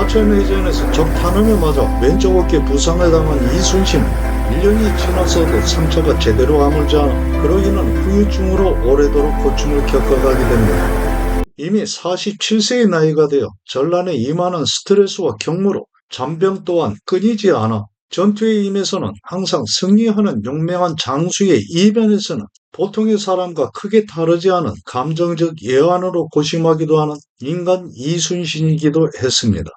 사천해전에서 적 탄환에 맞아 왼쪽 어깨 부상을 당한 이순신은 1년이 지나서도 상처가 제대로 아물지 않아 그로 인한 후유증으로 오래도록 고충을 겪어가게 됩니다. 이미 47세의 나이가 되어 전란에 임하는 스트레스와 경무로 잔병 또한 끊이지 않아 전투에 임해서는 항상 승리하는 용맹한 장수의 이변에서는 보통의 사람과 크게 다르지 않은 감정적 예환으로 고심하기도 하는 인간 이순신이기도 했습니다.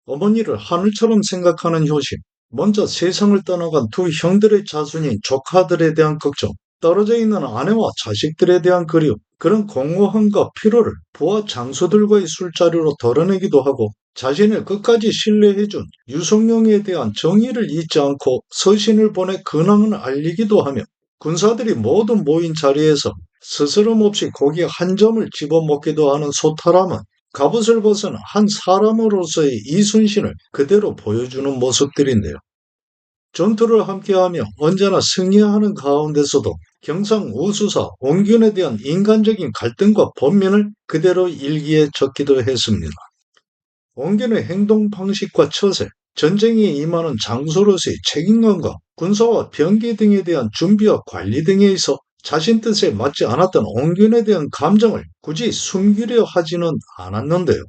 어머니를 하늘처럼 생각하는 효심, 먼저 세상을 떠나간 두 형들의 자손인 조카들에 대한 걱정, 떨어져 있는 아내와 자식들에 대한 그리움, 그런 공허함과 피로를 부하 장수들과의 술자리로 덜어내기도 하고 자신을 끝까지 신뢰해준 유성룡에 대한 정의를 잊지 않고 서신을 보내 근황을 알리기도 하며 군사들이 모두 모인 자리에서 스스럼 없이 고기 한 점을 집어먹기도 하는 소탈함은 갑옷을 벗은 한 사람으로서의 이순신을 그대로 보여주는 모습들인데요. 전투를 함께하며 언제나 승리하는 가운데서도 경상우수사 원균에 대한 인간적인 갈등과 번민을 그대로 일기에 적기도 했습니다. 원균의 행동 방식과 처세, 전쟁에 임하는 장소로서의 책임감과 군사와 병기 등에 대한 준비와 관리 등에 있어 자신 뜻에 맞지 않았던 원균에 대한 감정을 굳이 숨기려 하지는 않았는데요.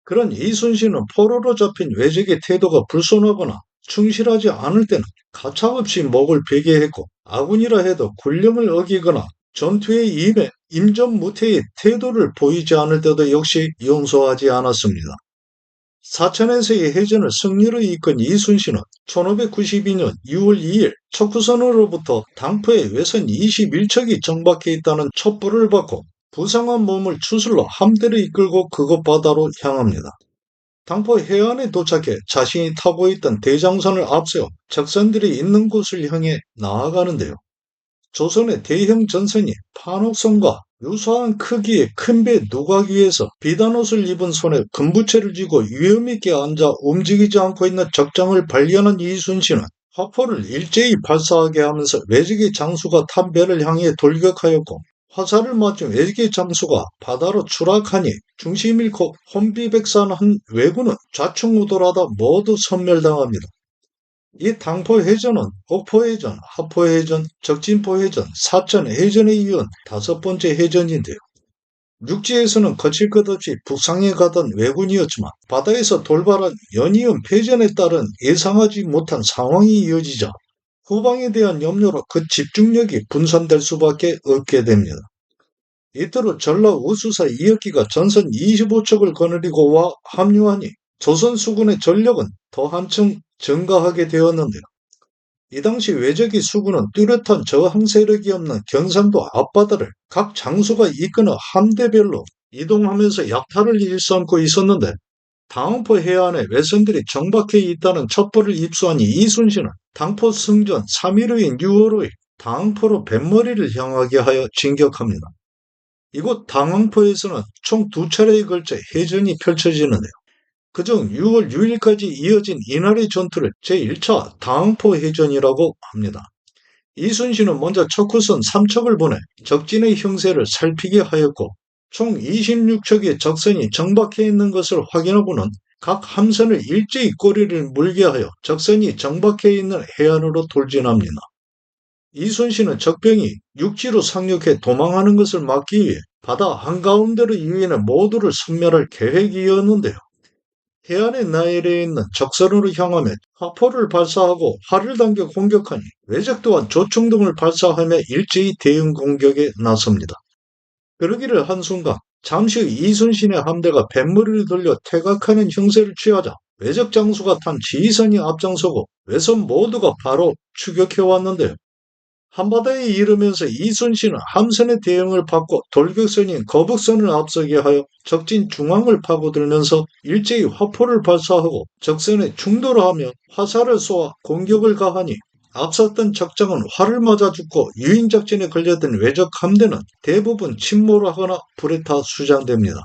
그런 이순신은 포로로 잡힌 외적의 태도가 불손하거나 충실하지 않을 때는 가차없이 목을 베게 했고 아군이라 해도 군령을 어기거나 전투에 임해 임전무태의 태도를 보이지 않을 때도 역시 용서하지 않았습니다. 사천에서의 해전을 승리로 이끈 이순신은 1592년 6월 2일 척후선으로부터 당포에 외선 21척이 정박해 있다는 첩보를 받고 부상한 몸을 추슬러 함대를 이끌고 그곳 바다로 향합니다. 당포 해안에 도착해 자신이 타고 있던 대장선을 앞세워 적선들이 있는 곳을 향해 나아가는데요. 조선의 대형 전선이 판옥선과 유사한 크기의 큰 배 누각 위에서 비단옷을 입은 손에 금부채를 쥐고 위험있게 앉아 움직이지 않고 있는 적장을 발견한 이순신은 화포를 일제히 발사하게 하면서 외적의 장수가 탄 배를 향해 돌격하였고 화살을 맞은 외적의 장수가 바다로 추락하니 중심 잃고 혼비백산한 왜군은 좌충우돌하다 모두 섬멸당합니다. 이 당포해전은 옥포해전, 하포해전, 적진포해전, 사천해전에 이은 5번째 해전인데요. 육지에서는 거칠 것 없이 북상해 가던 왜군이었지만 바다에서 돌발한 연이은 패전에 따른 예상하지 못한 상황이 이어지자 후방에 대한 염려로 그 집중력이 분산될 수밖에 없게 됩니다. 이토록 전라우수사 이혁기가 전선 25척을 거느리고 와 합류하니 조선 수군의 전력은 더 한층 증가하게 되었는데요. 이 당시 외적의 수군은 뚜렷한 저항 세력이 없는 경상도 앞바다를 각 장수가 이끄는 함대별로 이동하면서 약탈을 일삼고 있었는데 당포 해안에 외선들이 정박해 있다는 첩보를 입수한 이순신은 당포 승전 3일 후인 6월 5일 당포로 뱃머리를 향하게 하여 진격합니다. 이곳 당항포에서는 총 2차례에 걸쳐 해전이 펼쳐지는데요. 그중 6월 6일까지 이어진 이날의 전투를 제1차 당항포 해전이라고 합니다. 이순신은 먼저 척후선 3척을 보내 적진의 형세를 살피게 하였고 총 26척의 적선이 정박해 있는 것을 확인하고는 각 함선을 일제히 꼬리를 물게 하여 적선이 정박해 있는 해안으로 돌진합니다. 이순신은 적병이 육지로 상륙해 도망하는 것을 막기 위해 바다 한가운데로 유인해 모두를 섬멸할 계획이었는데요. 해안에 나열해 있는 적선으로 향하며 화포를 발사하고 활을 당겨 공격하니 외적 또한 조충등을 발사하며 일제히 대응 공격에 나섭니다. 그러기를 한순간 잠시 후 이순신의 함대가 뱃머리를 돌려 퇴각하는 형세를 취하자 외적 장수가 탄 지휘선이 앞장서고 외선 모두가 바로 추격해 왔는데요. 한바다에 이르면서 이순신은 함선의 대응을 받고 돌격선인 거북선을 앞서게 하여 적진 중앙을 파고들면서 일제히 화포를 발사하고 적선에 충돌하며 화살을 쏘아 공격을 가하니 앞섰던 적장은 활을 맞아 죽고 유인작전에 걸려든 외적 함대는 대부분 침몰하거나 불에 타 수장됩니다.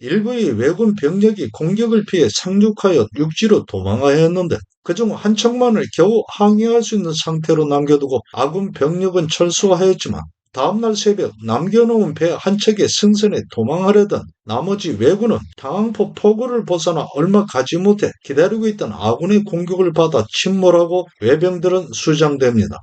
일부의 왜군 병력이 공격을 피해 상륙하여 육지로 도망하였는데 그중 한 척만을 겨우 항해할 수 있는 상태로 남겨두고 아군 병력은 철수하였지만 다음날 새벽 남겨놓은 배 한 척의 승선에 도망하려던 나머지 왜군은 당항포 포구를 벗어나 얼마 가지 못해 기다리고 있던 아군의 공격을 받아 침몰하고 외병들은 수장됩니다.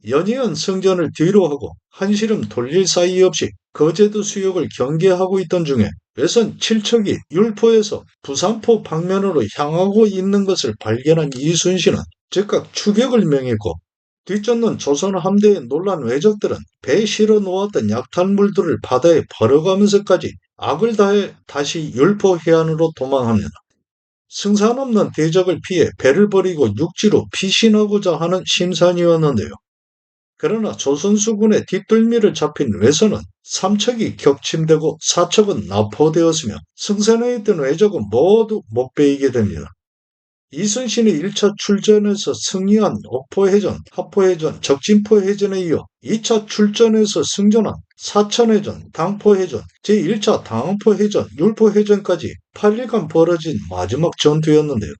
연이은 승전을 뒤로하고 한시름 돌릴 사이 없이 거제도 수역을 경계하고 있던 중에 외선 7척이 율포에서 부산포 방면으로 향하고 있는 것을 발견한 이순신은 즉각 추격을 명했고, 뒤쫓는 조선 함대의 놀란 왜적들은 배에 실어 놓았던 약탈물들을 바다에 버려가면서까지 악을 다해 다시 율포 해안으로 도망합니다. 승산 없는 대적을 피해 배를 버리고 육지로 피신하고자 하는 심산이었는데요. 그러나 조선수군의 뒷덜미를 잡힌 외선은 3척이 격침되고 4척은 납포되었으며 승선에 있던 왜적은 모두 목베이게 됩니다. 이순신의 1차 출전에서 승리한 옥포해전, 합포해전, 적진포해전에 이어 2차 출전에서 승전한 사천해전, 당포해전, 제1차 당항포해전, 율포해전까지 8일간 벌어진 마지막 전투였는데요.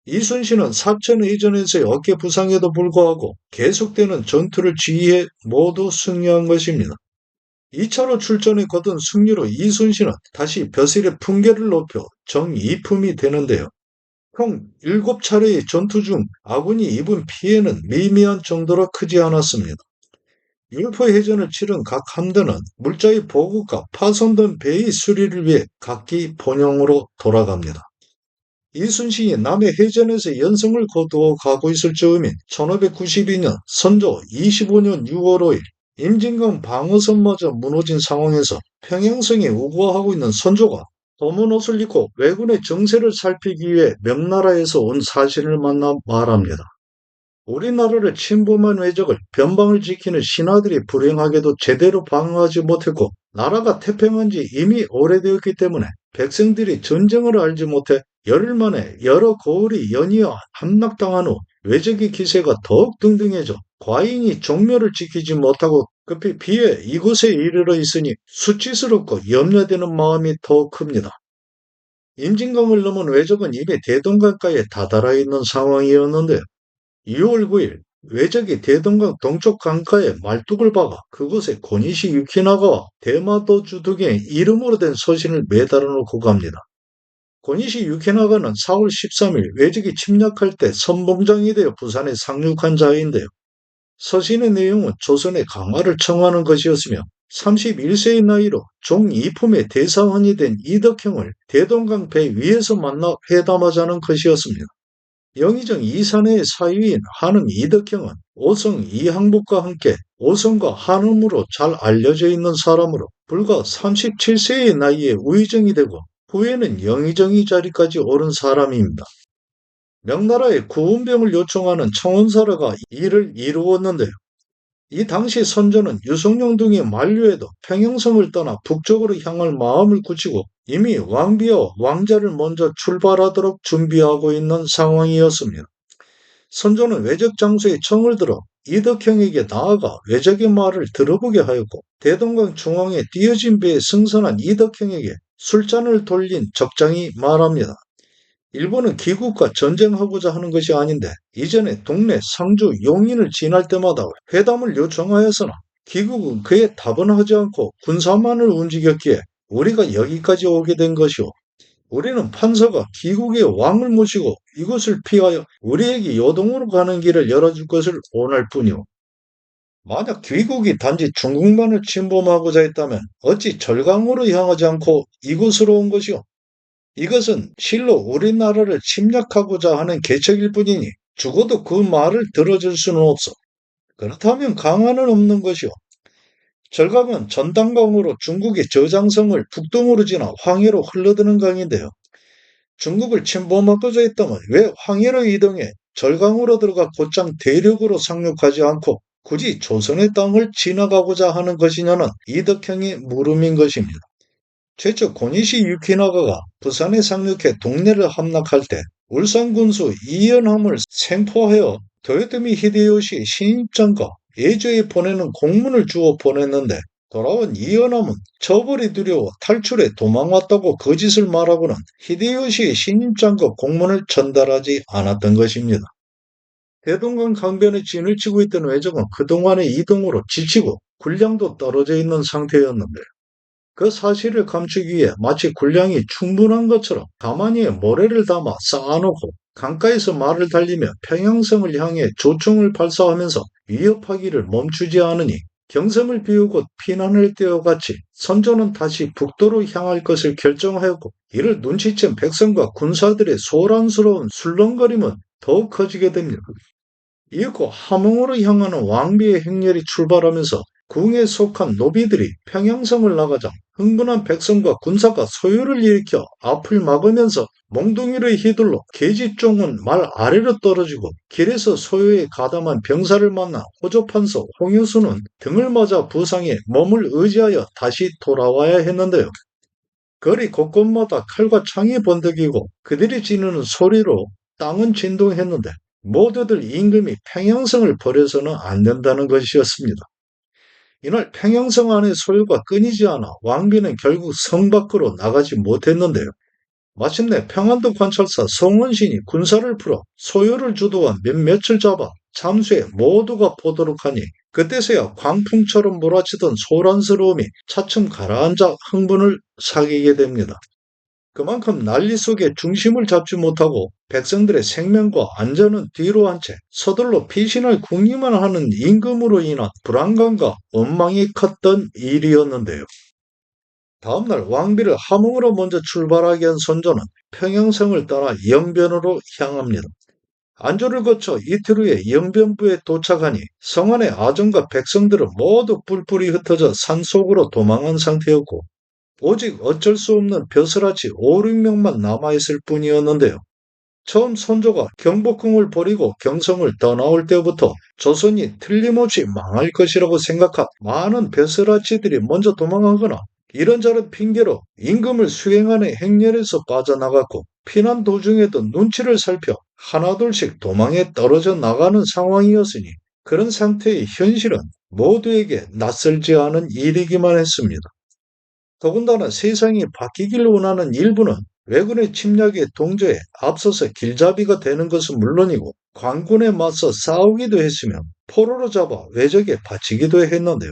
이순신은 사천해전에서의 어깨 부상에도 불구하고 계속되는 전투를 지휘해 모두 승리한 것입니다. 2차로 출전에 거둔 승리로 이순신은 다시 벼슬의 품계를 높여 정이품이 되는데요. 총 7차례의 전투 중 아군이 입은 피해는 미미한 정도로 크지 않았습니다. 율포해전을 치른 각 함대는 물자의 보급과 파손된 배의 수리를 위해 각기 본영으로 돌아갑니다. 이순신이 남해 해전에서 연승을 거두어 가고 있을 즈음인 1592년 선조 25년 6월 5일 임진강 방어선마저 무너진 상황에서 평양성에 우거하고 있는 선조가 검은 옷을 입고 왜군의 정세를 살피기 위해 명나라에서 온 사신을 만나 말합니다. 우리나라를 침범한 왜적을 변방을 지키는 신하들이 불행하게도 제대로 방어하지 못했고 나라가 태평한 지 이미 오래되었기 때문에 백성들이 전쟁을 알지 못해 열흘 만에 여러 거울이 연이어 함락당한 후 왜적의 기세가 더욱 등등해져 과인이 종묘를 지키지 못하고 급히 피해 이곳에 이르러 있으니 수치스럽고 염려되는 마음이 더 큽니다. 임진강을 넘은 왜적은 이미 대동강가에 다다라 있는 상황이었는데요. 2월 9일 왜적이 대동강 동쪽 강가에 말뚝을 박아 그곳에 고니시 유키나가와 대마도주 등의 이름으로 된 서신을 매달아 놓고 갑니다. 고니시 유키나가는 4월 13일 왜적이 침략할 때 선봉장이 되어 부산에 상륙한 자인데요. 서신의 내용은 조선의 강화를 청하는 것이었으며 31세의 나이로 종이품의 대사원이 된 이덕형을 대동강 배 위에서 만나 회담하자는 것이었습니다. 영의정 이산해의 사위인 한음 이덕형은 오성 이항복과 함께 오성과 한음으로 잘 알려져 있는 사람으로 불과 37세의 나이에 우의정이 되고 후에는 영의정이 자리까지 오른 사람입니다. 명나라의 구운병을 요청하는 청원사라가 이를 이루었는데요. 이 당시 선조는 유성룡 등의 만류에도 평양성을 떠나 북쪽으로 향할 마음을 굳히고 이미 왕비와 왕자를 먼저 출발하도록 준비하고 있는 상황이었습니다. 선조는 왜적 장소에 청을 들어 이덕형에게 나아가 왜적의 말을 들어보게 하였고 대동강 중앙에 띄어진 배에 승선한 이덕형에게 술잔을 돌린 적장이 말합니다. 일본은 기국과 전쟁하고자 하는 것이 아닌데 이전에 동네 상주 용인을 지날 때마다 회담을 요청하였으나 기국은 그에 답은 하지 않고 군사만을 움직였기에 우리가 여기까지 오게 된 것이오. 우리는 판서가 기국의 왕을 모시고 이곳을 피하여 우리에게 요동으로 가는 길을 열어줄 것을 원할 뿐이오. 만약 귀국이 단지 중국만을 침범하고자 했다면 어찌 절강으로 향하지 않고 이곳으로 온 것이오? 이것은 실로 우리나라를 침략하고자 하는 계책일 뿐이니 죽어도 그 말을 들어줄 수는 없어. 그렇다면 강화는 없는 것이오. 절강은 전당강으로 중국의 저장성을 북동으로 지나 황해로 흘러드는 강인데요. 중국을 침범하고자 했다면 왜 황해로 이동해 절강으로 들어가 곧장 대륙으로 상륙하지 않고 굳이 조선의 땅을 지나가고자 하는 것이냐는 이덕형의 물음인 것입니다. 최초 고니시 유키나가가 부산에 상륙해 동래를 함락할 때 울산 군수 이연함을 생포하여 도요토미 히데요시 신입장과 예조에 보내는 공문을 주어 보냈는데 돌아온 이연함은 처벌이 두려워 탈출해 도망왔다고 거짓을 말하고는 히데요시의 신입장과 공문을 전달하지 않았던 것입니다. 대동강 강변에 진을 치고 있던 왜적은 그동안의 이동으로 지치고 군량도 떨어져 있는 상태였는데 그 사실을 감추기 위해 마치 군량이 충분한 것처럼 가만히에 모래를 담아 쌓아놓고 강가에서 말을 달리며 평양성을 향해 조총을 발사하면서 위협하기를 멈추지 않으니 경성을 비우고 피난을 떼어같이 선조는 다시 북도로 향할 것을 결정하였고 이를 눈치챈 백성과 군사들의 소란스러운 술렁거림은 더욱 커지게 됩니다. 이윽고 함흥으로 향하는 왕비의 행렬이 출발하면서 궁에 속한 노비들이 평양성을 나가자 흥분한 백성과 군사가 소요를 일으켜 앞을 막으면서 몽둥이를 휘둘러 계집종은 말 아래로 떨어지고 길에서 소요에 가담한 병사를 만나 호조판서 홍유수는 등을 맞아 부상해 몸을 의지하여 다시 돌아와야 했는데요. 거리 곳곳마다 칼과 창이 번득이고 그들이 지르는 소리로 땅은 진동했는데 모두들 임금이 평양성을 버려서는 안 된다는 것이었습니다. 이날 평양성 안의 소요가 끊이지 않아 왕비는 결국 성 밖으로 나가지 못했는데요. 마침내 평안도 관찰사 성원신이 군사를 풀어 소요를 주도한 몇몇을 잡아 잠수해 모두가 보도록 하니 그때서야 광풍처럼 몰아치던 소란스러움이 차츰 가라앉아 흥분을 사귀게 됩니다. 그만큼 난리 속에 중심을 잡지 못하고 백성들의 생명과 안전은 뒤로 한 채 서둘러 피신할 궁리만 하는 임금으로 인한 불안감과 원망이 컸던 일이었는데요. 다음날 왕비를 함흥으로 먼저 출발하게 한 선조는 평양성을 따라 영변으로 향합니다. 안조를 거쳐 이틀 후에 영변부에 도착하니 성 안의 아정과 백성들은 모두 뿔뿔이 흩어져 산속으로 도망한 상태였고 오직 어쩔 수 없는 벼슬아치 5, 6명만 남아있을 뿐이었는데요. 처음 선조가 경복궁을 버리고 경성을 떠나올 때부터 조선이 틀림없이 망할 것이라고 생각한 많은 벼슬아치들이 먼저 도망하거나 이런저런 핑계로 임금을 수행하는 행렬에서 빠져나갔고 피난 도중에도 눈치를 살펴 하나둘씩 도망에 떨어져 나가는 상황이었으니 그런 상태의 현실은 모두에게 낯설지 않은 일이기만 했습니다. 더군다나 세상이 바뀌길 원하는 일부는 왜군의 침략에 동조해 앞서서 길잡이가 되는 것은 물론이고 관군에 맞서 싸우기도 했으며 포로로 잡아 왜적에 바치기도 했는데요.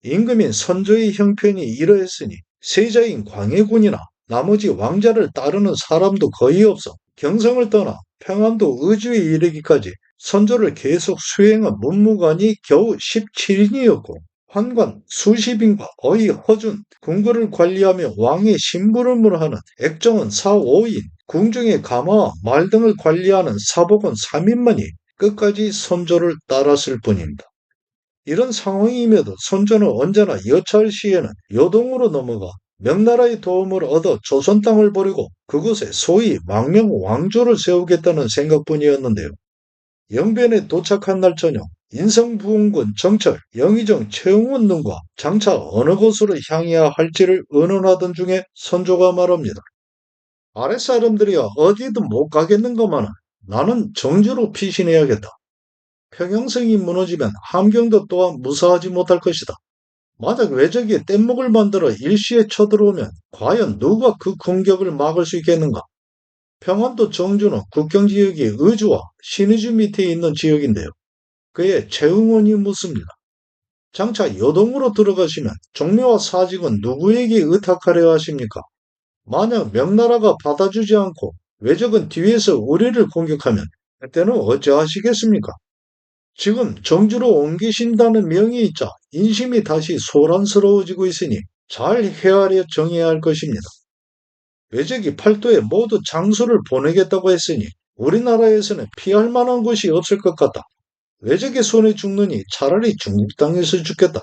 임금인 선조의 형편이 이러했으니 세자인 광해군이나 나머지 왕자를 따르는 사람도 거의 없어 경성을 떠나 평안도 의주에 이르기까지 선조를 계속 수행한 문무관이 겨우 17인이었고 환관 수십인과 어이 허준, 궁궐을 관리하며 왕의 심부름을 하는 액정은 4, 5인, 궁중의 가마와 말 등을 관리하는 사복은 3인만이 끝까지 선조를 따랐을 뿐입니다. 이런 상황임에도 선조는 언제나 여차할 시에는 요동으로 넘어가 명나라의 도움을 얻어 조선 땅을 버리고 그곳에 소위 망명 왕조를 세우겠다는 생각뿐이었는데요. 영변에 도착한 날 저녁 인성부흥군 정철, 영의정 최응원 등과 장차 어느 곳으로 향해야 할지를 의논하던 중에 선조가 말합니다. 아랫사람들이야 어디든 못 가겠는가마는 나는 정주로 피신해야겠다. 평양성이 무너지면 함경도 또한 무사하지 못할 것이다. 만약 왜적이 뗏목을 만들어 일시에 쳐들어오면 과연 누가 그 공격을 막을 수 있겠는가? 평안도 정주는 국경지역이 의주와 신의주 밑에 있는 지역인데요. 그의 최응원이 묻습니다. 장차 요동으로 들어가시면 종묘와 사직은 누구에게 의탁하려 하십니까? 만약 명나라가 받아주지 않고 왜적은 뒤에서 우리를 공격하면 그때는 어찌하시겠습니까? 지금 정주로 옮기신다는 명이 있자 인심이 다시 소란스러워지고 있으니 잘 헤아려 정해야 할 것입니다. 왜적이 팔도에 모두 장수를 보내겠다고 했으니 우리나라에서는 피할 만한 곳이 없을 것 같다. 왜적의 손에 죽느니 차라리 중국 땅에서 죽겠다.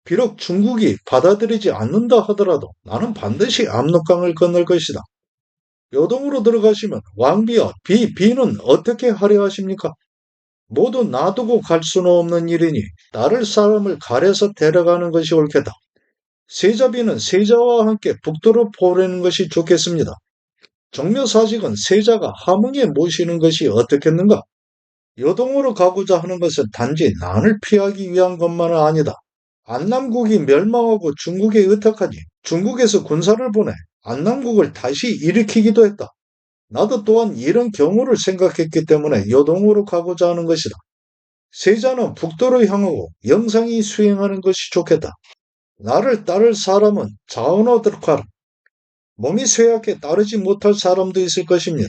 비록 중국이 받아들이지 않는다 하더라도 나는 반드시 압록강을 건널 것이다. 요동으로 들어가시면 왕비와 비는 어떻게 하려 하십니까? 모두 놔두고 갈 수는 없는 일이니 따를 사람을 가려서 데려가는 것이 옳겠다. 세자비는 세자와 함께 북도로 보내는 것이 좋겠습니다. 종묘사직은 세자가 함흥에 모시는 것이 어떻겠는가? 요동으로 가고자 하는 것은 단지 난을 피하기 위한 것만은 아니다. 안남국이 멸망하고 중국에 의탁하니 중국에서 군사를 보내 안남국을 다시 일으키기도 했다. 나도 또한 이런 경우를 생각했기 때문에 요동으로 가고자 하는 것이다. 세자는 북도로 향하고 영상이 수행하는 것이 좋겠다. 나를 따를 사람은 자원하도록 하라. 몸이 쇠약해 따르지 못할 사람도 있을 것입니다.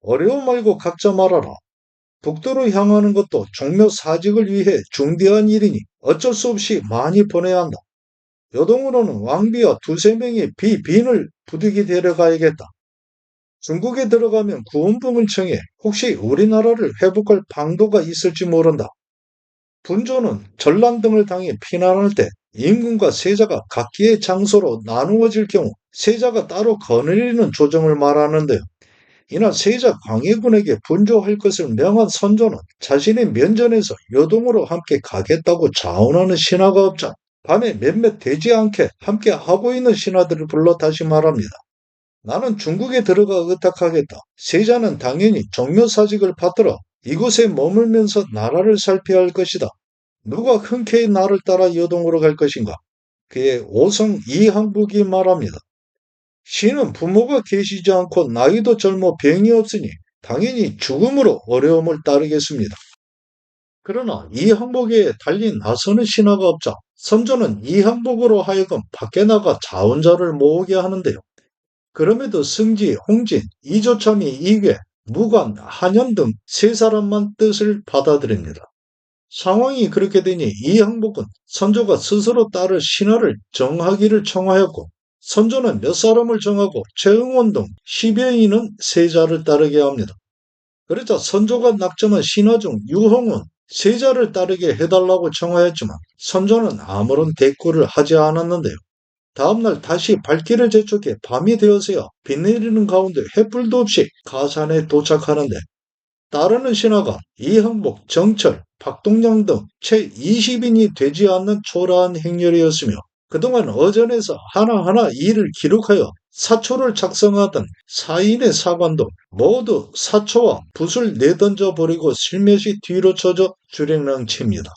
어려움 말고 각자 말하라. 북도로 향하는 것도 종묘 사직을 위해 중대한 일이니 어쩔 수 없이 많이 보내야 한다. 요동으로는 왕비와 두세 명의 비빈을 부득이 데려가야겠다. 중국에 들어가면 구원봉을 청해 혹시 우리나라를 회복할 방도가 있을지 모른다. 분조는 전란 등을 당해 피난할 때 임금과 세자가 각기의 장소로 나누어질 경우 세자가 따로 거느리는 조정을 말하는데요. 이날 세자 광해군에게 분조할 것을 명한 선조는 자신의 면전에서 요동으로 함께 가겠다고 자원하는 신하가 없자 밤에 몇몇 되지 않게 함께 하고 있는 신하들을 불러 다시 말합니다. 나는 중국에 들어가 의탁하겠다. 세자는 당연히 종묘사직을 받들어 이곳에 머물면서 나라를 살펴야 할 것이다. 누가 흔쾌히 나를 따라 요동으로 갈 것인가? 그의 오성 이항복이 말합니다. 신은 부모가 계시지 않고 나이도 젊어 병이 없으니 당연히 죽음으로 어려움을 따르겠습니다. 그러나 이항복에 달리 나서는 신하가 없자 선조는 이항복으로 하여금 밖에 나가 자원자를 모으게 하는데요. 그럼에도 승지, 홍진, 이조참이 이괴, 무관, 한연 등 세 사람만 뜻을 받아들입니다. 상황이 그렇게 되니 이항복은 선조가 스스로 따를 신하를 정하기를 청하였고 선조는 몇 사람을 정하고 최응원 등 10여인은 세자를 따르게 합니다. 그러자 선조가 낙점한 신하 중 유홍은 세자를 따르게 해달라고 청하였지만 선조는 아무런 대꾸를 하지 않았는데요. 다음날 다시 발길을 재촉해 밤이 되어서야 비 내리는 가운데 횃불도 없이 가산에 도착하는데 따르는 신하가 이항복, 정철, 박동량 등 채 20인이 되지 않는 초라한 행렬이었으며 그동안 어전에서 하나하나 일을 기록하여 사초를 작성하던 사인의 사관도 모두 사초와 붓을 내던져 버리고 슬며시 뒤로 쳐져 주랭랑칩니다.